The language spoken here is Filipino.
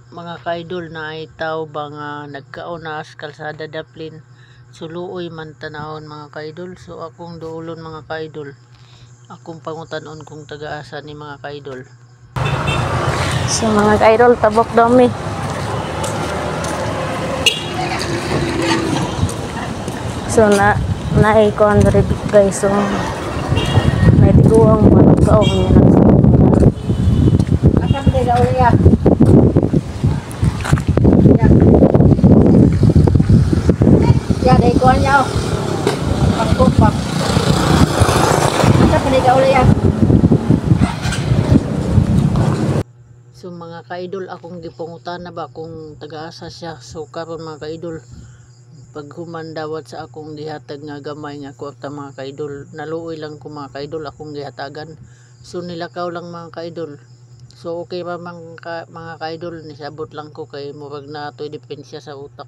mga kaidol na ay tao ba nga nagkaonas kalsada daplin suluoy man tanahon mga kaidol. So akong duolon mga kaidol, akong pangutanon kung taga-asa ni mga kaidol. So mga kaidol, tabok dami. So naikon rin guys. So may tiguang managkaon niya na. Asa pa daw ya? Ya dai ko niya. Pagkupak. Asa pa daw ya? So mga kaidol, akong gipangutan na ba kung taga-asa siya. So karon mga kaidol, pag humandawat sa akong gihatag nga gamay nga kwarta mga kaidol, naluoy lang ko mga kaidol akong gihatagan. So nilakaw lang mga kaidol. So okay pa mga kaidol, nisabot lang ko kay murag na ato'y depensya sa utak.